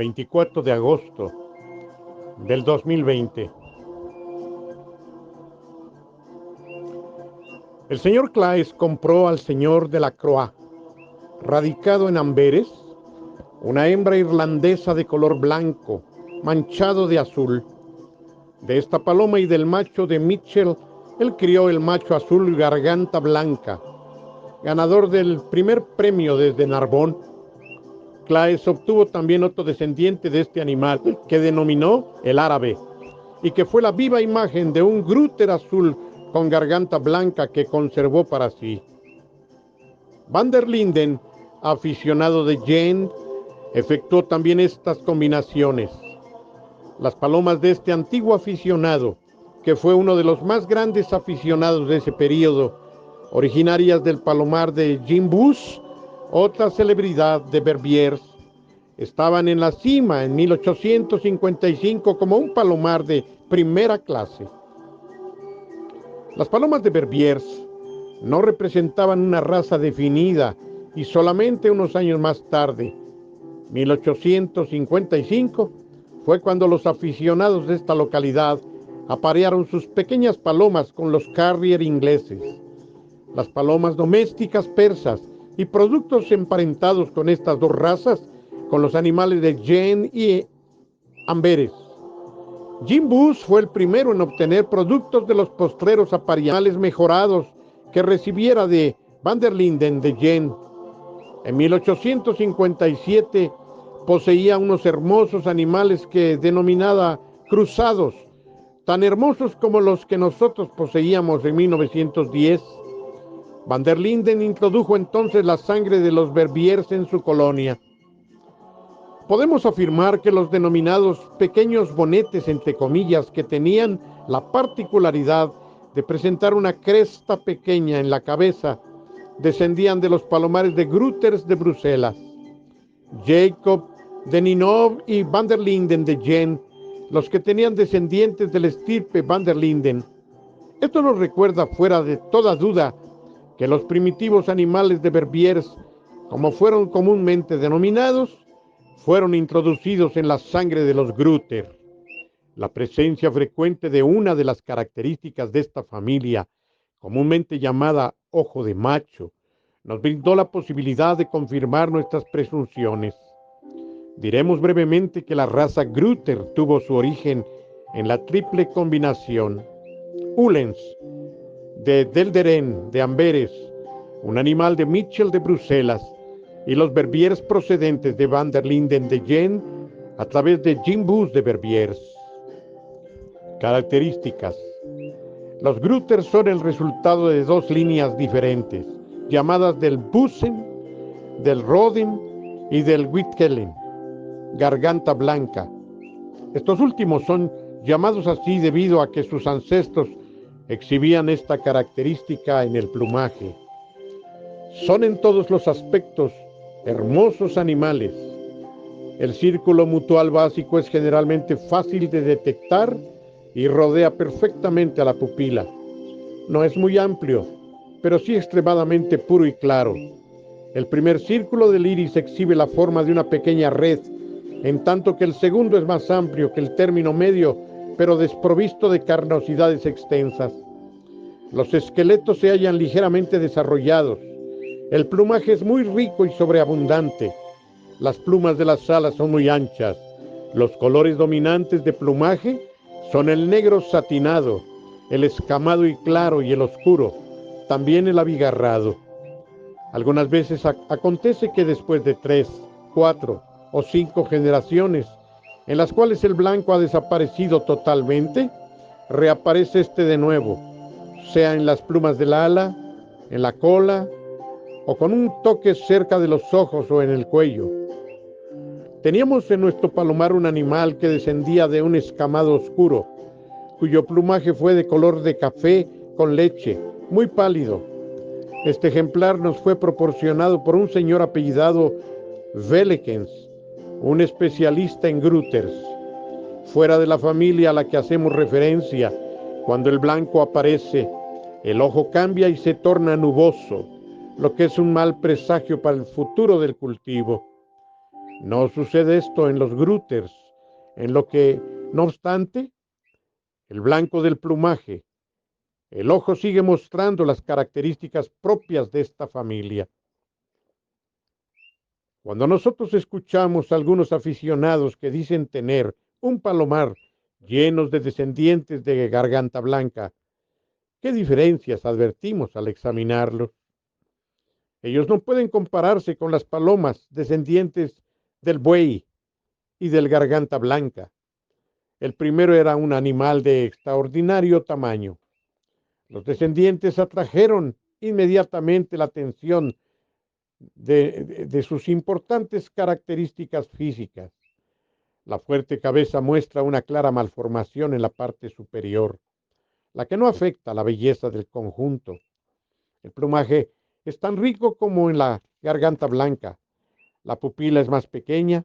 24 de agosto del 2020. El señor Claes compró al señor de la Croix, radicado en Amberes, una hembra irlandesa de color blanco, manchado de azul. De esta paloma y del macho de Mitchell, él crió el macho azul garganta blanca, ganador del primer premio desde Narbonne. Claes obtuvo también otro descendiente de este animal, que denominó el árabe, y que fue la viva imagen de un grúter azul con garganta blanca que conservó para sí. Van der Linden, aficionado de Jane, efectuó también estas combinaciones. Las palomas de este antiguo aficionado, que fue uno de los más grandes aficionados de ese periodo, originarias del palomar de Jim Bus, otra celebridad de Verviers, estaban en la cima en 1855 como un palomar de primera clase. Las palomas de Verviers no representaban una raza definida y solamente unos años más tarde, 1855, fue cuando los aficionados de esta localidad aparearon sus pequeñas palomas con los carrier ingleses. Las palomas domésticas persas y productos emparentados con estas dos razas, con los animales de Jane y Amberes. Jim Bus fue el primero en obtener productos de los postreros apareamientos mejorados que recibiera de Van der Linden de Jane. En 1857 poseía unos hermosos animales que denominaba cruzados, tan hermosos como los que nosotros poseíamos en 1910. Van der Linden introdujo entonces la sangre de los Verviers en su colonia. Podemos afirmar que los denominados pequeños bonetes, entre comillas, que tenían la particularidad de presentar una cresta pequeña en la cabeza, descendían de los palomares de Gruters de Bruselas. Jacob de Ninov y Van der Linden de Jane, los que tenían descendientes del estirpe Van der Linden. Esto nos recuerda fuera de toda duda que los primitivos animales de Verviers, como fueron comúnmente denominados, fueron introducidos en la sangre de los Gruter. La presencia frecuente de una de las características de esta familia, comúnmente llamada ojo de macho, nos brindó la posibilidad de confirmar nuestras presunciones. Diremos brevemente que la raza Gruter tuvo su origen en la triple combinación Uhlens, de Delderen, de Amberes, un animal de Mitchell de Bruselas, y los Verviers procedentes de Van der Linden de Jane a través de Jim Bus de Verviers. Características. Los Gruters son el resultado de dos líneas diferentes, llamadas del Busen, del Roden y del Witkellen, garganta blanca. Estos últimos son llamados así debido a que sus ancestros exhibían esta característica en el plumaje. Son en todos los aspectos hermosos animales. El círculo mutual básico es generalmente fácil de detectar y rodea perfectamente a la pupila. No es muy amplio, pero sí extremadamente puro y claro. El primer círculo del iris exhibe la forma de una pequeña red, en tanto que el segundo es más amplio que el término medio, pero desprovisto de carnosidades extensas. Los esqueletos se hallan ligeramente desarrollados. El plumaje es muy rico y sobreabundante. Las plumas de las alas son muy anchas. Los colores dominantes de plumaje son el negro satinado, el escamado y claro y el oscuro, también el abigarrado. Algunas veces acontece que después de 3, 4 o 5 generaciones, en las cuales el blanco ha desaparecido totalmente, reaparece este de nuevo, sea en las plumas del ala, en la cola, o con un toque cerca de los ojos o en el cuello. Teníamos en nuestro palomar un animal que descendía de un escamado oscuro, cuyo plumaje fue de color de café con leche, muy pálido. Este ejemplar nos fue proporcionado por un señor apellidado Velekens, un especialista en Gruters. Fuera de la familia a la que hacemos referencia, cuando el blanco aparece, el ojo cambia y se torna nuboso, lo que es un mal presagio para el futuro del cultivo. No sucede esto en los grúters, en lo que, no obstante, el blanco del plumaje, el ojo sigue mostrando las características propias de esta familia. Cuando nosotros escuchamos a algunos aficionados que dicen tener un palomar llenos de descendientes de garganta blanca, ¿qué diferencias advertimos al examinarlos? Ellos no pueden compararse con las palomas descendientes del buey y del garganta blanca. El primero era un animal de extraordinario tamaño. Los descendientes atrajeron inmediatamente la atención de sus importantes características físicas. La fuerte cabeza muestra una clara malformación en la parte superior, la que no afecta la belleza del conjunto. El plumaje es tan rico como en la garganta blanca. La pupila es más pequeña.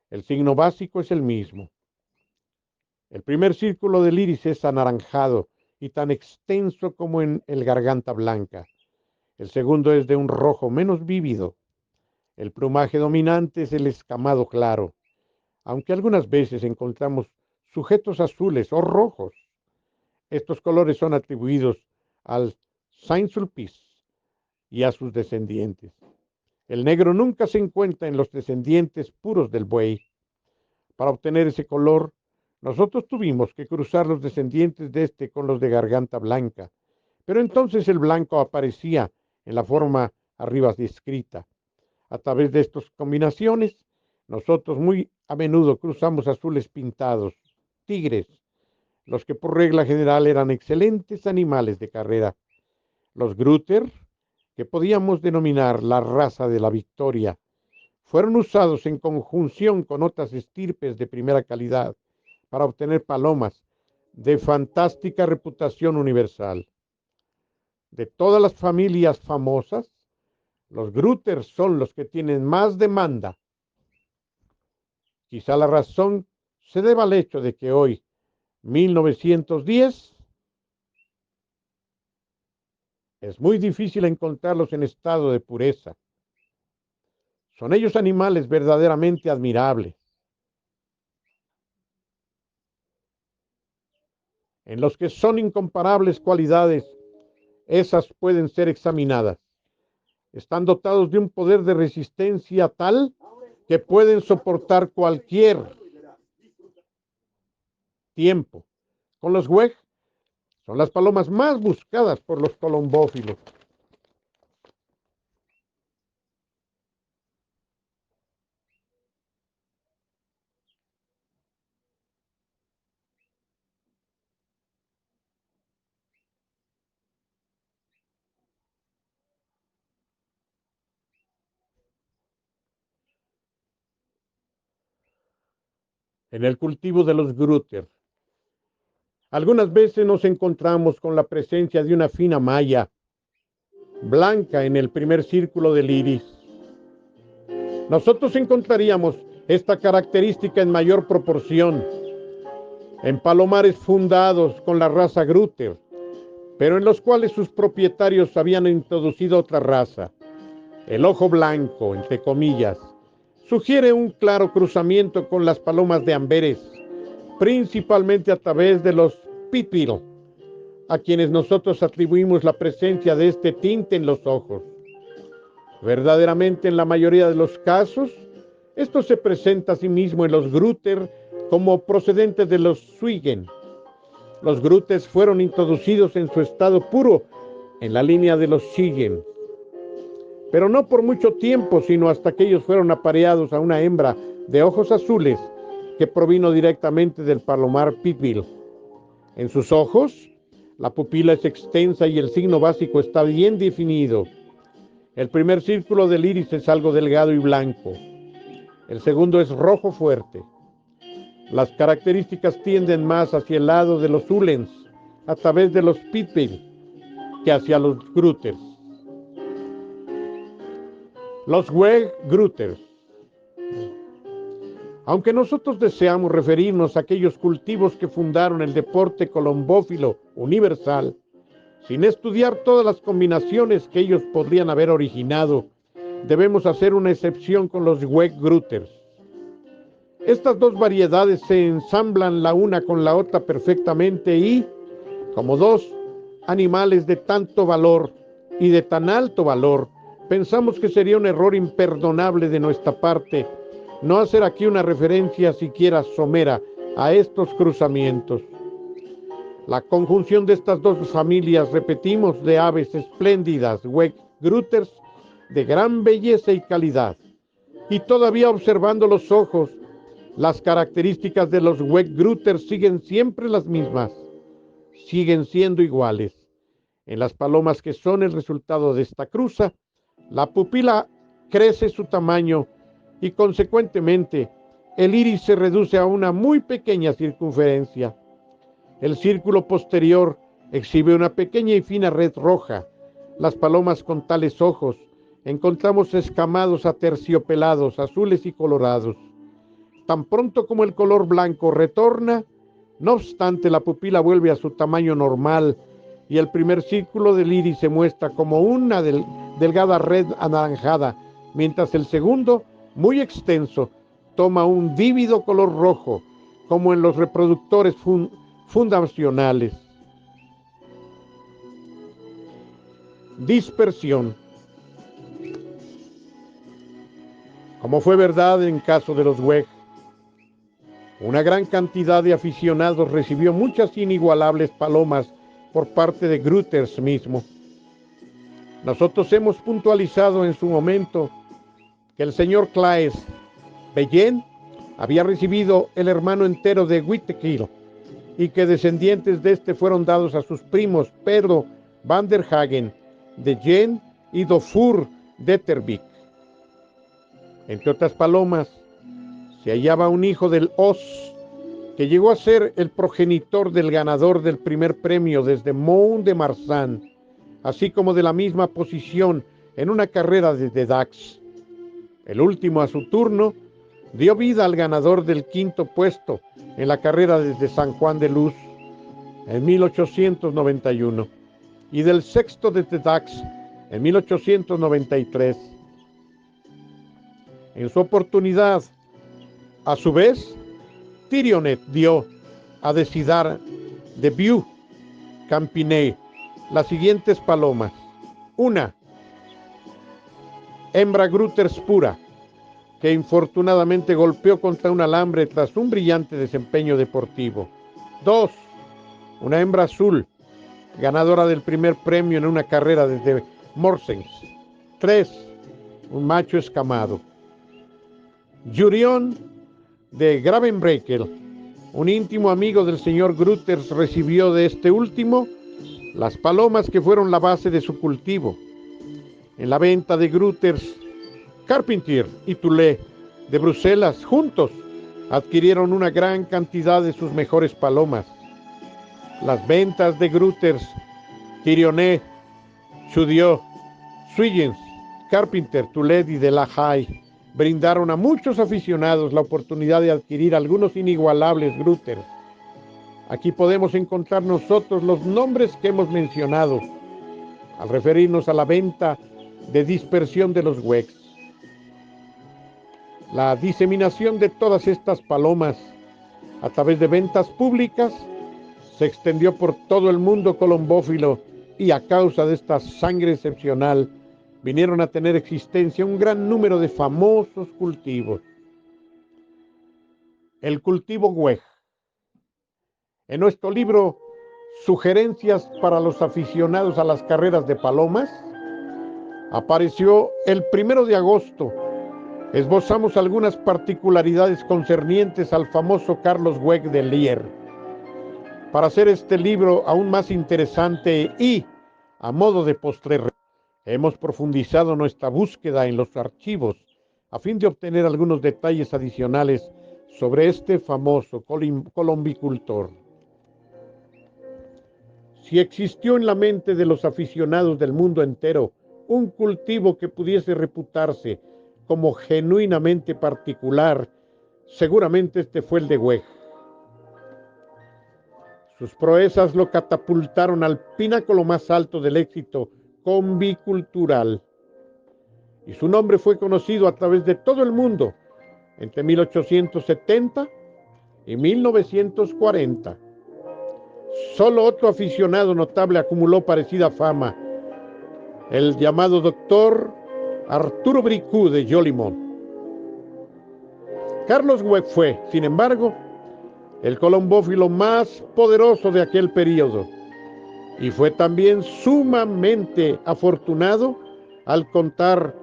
El signo básico es el mismo. El primer círculo del iris es anaranjado y tan extenso como en el garganta blanca. El segundo es de un rojo menos vívido. El plumaje dominante es el escamado claro, aunque algunas veces encontramos sujetos azules o rojos. Estos colores son atribuidos al Saint-Sulpice y a sus descendientes. El negro nunca se encuentra en los descendientes puros del buey. Para obtener ese color, nosotros tuvimos que cruzar los descendientes de este con los de garganta blanca, pero entonces el blanco aparecía en la forma arriba descrita. A través de estas combinaciones, nosotros muy a menudo cruzamos azules pintados, tigres, los que por regla general eran excelentes animales de carrera. Los Gruyter, que podíamos denominar la raza de la victoria, fueron usados en conjunción con otras estirpes de primera calidad para obtener palomas de fantástica reputación universal. De todas las familias famosas, los Gruyter son los que tienen más demanda. Quizá la razón se deba al hecho de que hoy, 1910, es muy difícil encontrarlos en estado de pureza. Son ellos animales verdaderamente admirables, en los que son incomparables cualidades. Esas pueden ser examinadas. Están dotados de un poder de resistencia tal que pueden soportar cualquier tiempo. Con los weg son las palomas más buscadas por los colombófilos. En el cultivo de los Gruyter, algunas veces nos encontramos con la presencia de una fina malla blanca en el primer círculo del iris. Nosotros encontraríamos esta característica en mayor proporción en palomares fundados con la raza Gruyter, pero en los cuales sus propietarios habían introducido otra raza. El ojo blanco, entre comillas, sugiere un claro cruzamiento con las palomas de Amberes, principalmente a través de los Pitbil, a quienes nosotros atribuimos la presencia de este tinte en los ojos. Verdaderamente, en la mayoría de los casos, esto se presenta a sí mismo en los Gruyter como procedente de los Zwiegen. Los Gruyter fueron introducidos en su estado puro en la línea de los Ziegen, pero no por mucho tiempo, sino hasta que ellos fueron apareados a una hembra de ojos azules que provino directamente del palomar Pitbil. En sus ojos, la pupila es extensa y el signo básico está bien definido. El primer círculo del iris es algo delgado y blanco. El segundo es rojo fuerte. Las características tienden más hacia el lado de los Uhlens, a través de los Pitbil, que hacia los Gruyter. Los weg Gruyter. Aunque nosotros deseamos referirnos a aquellos cultivos que fundaron el deporte colombófilo universal, sin estudiar todas las combinaciones que ellos podrían haber originado, debemos hacer una excepción con los weg Gruyter. Estas dos variedades se ensamblan la una con la otra perfectamente y, como dos animales de tanto valor y de tan alto valor, pensamos que sería un error imperdonable de nuestra parte no hacer aquí una referencia siquiera somera a estos cruzamientos. La conjunción de estas dos familias, repetimos, de aves espléndidas, Weckgrüters, de gran belleza y calidad, y todavía observando los ojos, las características de los Weckgrüters siguen siempre las mismas, siguen siendo iguales. En las palomas que son el resultado de esta cruza, la pupila crece su tamaño y consecuentemente el iris se reduce a una muy pequeña circunferencia. El círculo posterior exhibe una pequeña y fina red roja. Las palomas con tales ojos encontramos escamados aterciopelados, azules y colorados. Tan pronto como el color blanco retorna, no obstante, la pupila vuelve a su tamaño normal y el primer círculo del iris se muestra como una delgada red anaranjada, mientras el segundo, muy extenso, toma un vívido color rojo, como en los reproductores fundacionales. Dispersión. Como fue verdad en caso de los Weg, una gran cantidad de aficionados recibió muchas inigualables palomas por parte de Grüters mismo. Nosotros hemos puntualizado en su momento que el señor Claes Bellén había recibido el hermano entero de Wittekiel y que descendientes de este fueron dados a sus primos Pedro van der Hagen de Jen y Dofur de Terbeek. Entre otras palomas, se hallaba un hijo del Os, que llegó a ser el progenitor del ganador del primer premio desde Mont de Marsan, así como de la misma posición en una carrera desde Dax. El último, a su turno, dio vida al ganador del quinto puesto en la carrera desde San Juan de Luz en 1891 y del sexto desde Dax en 1893. En su oportunidad, a su vez, Tirionet dio a Decidar de Vieux Campinet las siguientes palomas. Una, hembra Grüters pura, que infortunadamente golpeó contra un alambre tras un brillante desempeño deportivo. 2. Una hembra azul, ganadora del primer premio en una carrera desde Morsens. 3. Un macho escamado. Jurion de Gravenbrekel, un íntimo amigo del señor Grüters, recibió de este último las palomas que fueron la base de su cultivo. En la venta de Grüters, Carpentier y Toulet de Bruselas juntos adquirieron una gran cantidad de sus mejores palomas. Las ventas de Grüters, Tirionet, Chudiot, Suyens, Carpentier, Toulet y de la Haye brindaron a muchos aficionados la oportunidad de adquirir algunos inigualables Grüters. Aquí podemos encontrar nosotros los nombres que hemos mencionado al referirnos a la venta de dispersión de los Wecks. La diseminación de todas estas palomas a través de ventas públicas se extendió por todo el mundo colombófilo y a causa de esta sangre excepcional vinieron a tener existencia un gran número de famosos cultivos. El cultivo Weg. En nuestro libro Sugerencias para los aficionados a las carreras de palomas, apareció el 1 de agosto. Esbozamos algunas particularidades concernientes al famoso Carlos Weg de Lier. Para hacer este libro aún más interesante y, a modo de postre, hemos profundizado nuestra búsqueda en los archivos a fin de obtener algunos detalles adicionales sobre este famoso colombicultor. Si existió en la mente de los aficionados del mundo entero un cultivo que pudiese reputarse como genuinamente particular, seguramente este fue el de Weg. Sus proezas lo catapultaron al pináculo más alto del éxito combicultural, y su nombre fue conocido a través de todo el mundo entre 1870 y 1940. Solo otro aficionado notable acumuló parecida fama, el llamado doctor Arturo Bricú de Jolimont. Carlos Gregg fue, sin embargo, el colombófilo más poderoso de aquel periodo y fue también sumamente afortunado al contar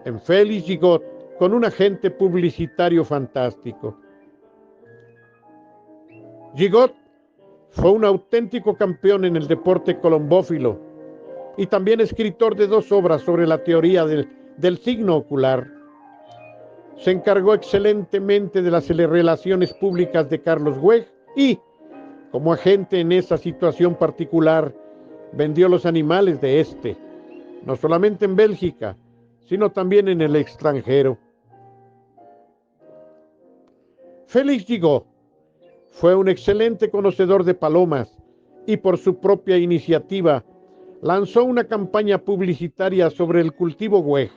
en Félix Gigot con un agente publicitario fantástico. Gigot fue un auténtico campeón en el deporte colombófilo y también escritor de 2 obras sobre la teoría del signo ocular. Se encargó excelentemente de las relaciones públicas de Carlos Gregg y, como agente en esa situación particular, vendió los animales de este, no solamente en Bélgica, sino también en el extranjero. Félix Gigot fue un excelente conocedor de palomas y por su propia iniciativa lanzó una campaña publicitaria sobre el cultivo Gregg.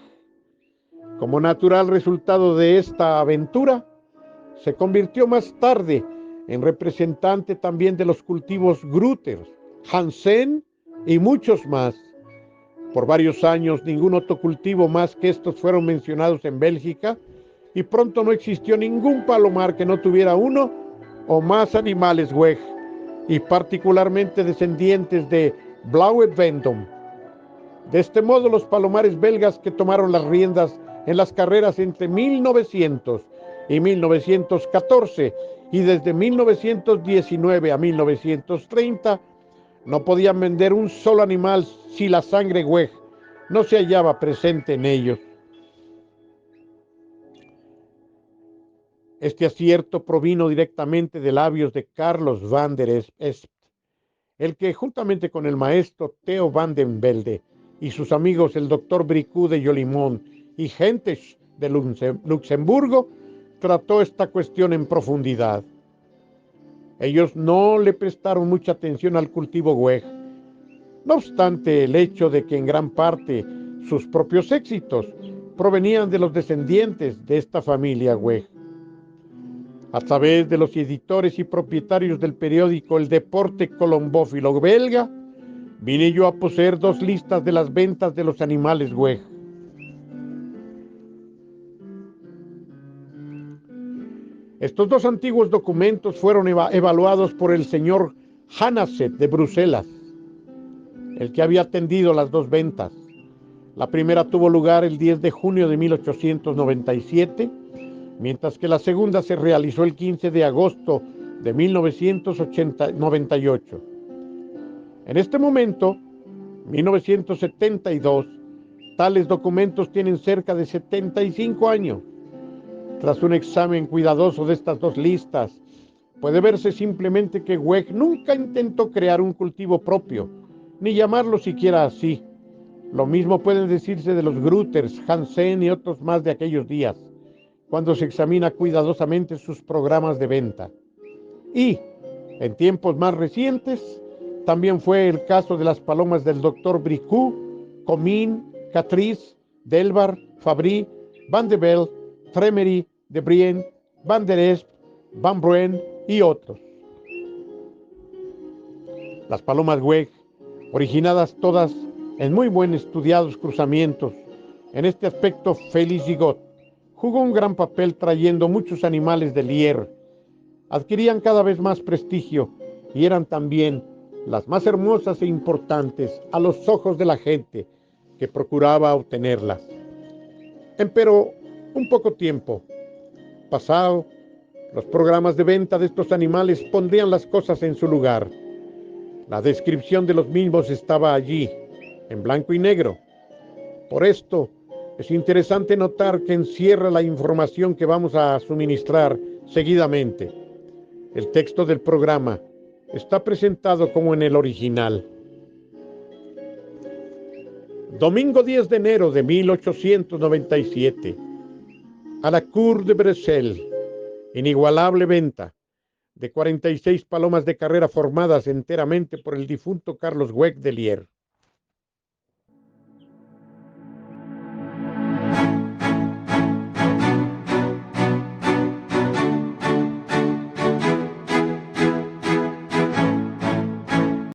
Como natural resultado de esta aventura, se convirtió más tarde en representante también de los cultivos Grüter, Hansen y muchos más. Por varios años ningún otro cultivo más que estos fueron mencionados en Bélgica y pronto no existió ningún palomar que no tuviera uno o más animales Gregg y particularmente descendientes de Blauwe Vendôme. De este modo, los palomares belgas que tomaron las riendas en las carreras entre 1900 y 1914 y desde 1919 a 1930 no podían vender un solo animal si la sangre Gregg no se hallaba presente en ellos. Este acierto provino directamente de labios de Carlos van der Espt, el que juntamente con el maestro Theo van den Velde y sus amigos el doctor Bricú de Jolimont y Gentes de Luxemburgo, trató esta cuestión en profundidad. Ellos no le prestaron mucha atención al cultivo Gregg, no obstante el hecho de que en gran parte sus propios éxitos provenían de los descendientes de esta familia Gregg. A través de los editores y propietarios del periódico El Deporte Colombófilo belga, vine yo a poseer 2 listas de las ventas de los animales Gregg. Estos 2 antiguos documentos fueron evaluados por el señor Hanaset de Bruselas, el que había atendido las 2 ventas. La primera tuvo lugar el 10 de junio de 1897, mientras que la segunda se realizó el 15 de agosto de 1998. En este momento, 1972, tales documentos tienen cerca de 75 años. Tras un examen cuidadoso de estas 2 listas, puede verse simplemente que Gregg nunca intentó crear un cultivo propio, ni llamarlo siquiera así. Lo mismo puede decirse de los Grüters, Hansen y otros más de aquellos días, cuando se examina cuidadosamente sus programas de venta. Y, en tiempos más recientes, también fue el caso de las palomas del doctor Bricú, Comín, Catrice, Delbar, Fabry, Van de Velde, Tremery, de Brien, Van der Esp, Van Bruen y otros. Las palomas Gregg, originadas todas en muy buen estudiados cruzamientos, en este aspecto Félix Gigot jugó un gran papel trayendo muchos animales de Lier. Adquirían cada vez más prestigio y eran también las más hermosas e importantes a los ojos de la gente que procuraba obtenerlas. Empero, un poco tiempo pasado, los programas de venta de estos animales pondrían las cosas en su lugar. La descripción de los mismos estaba allí, en blanco y negro. Por esto, es interesante notar que encierra la información que vamos a suministrar seguidamente. El texto del programa está presentado como en el original. Domingo 10 de enero de 1897. A la Cour de Bruxelles, inigualable venta de 46 palomas de carrera formadas enteramente por el difunto Carlos Gregg de Lier.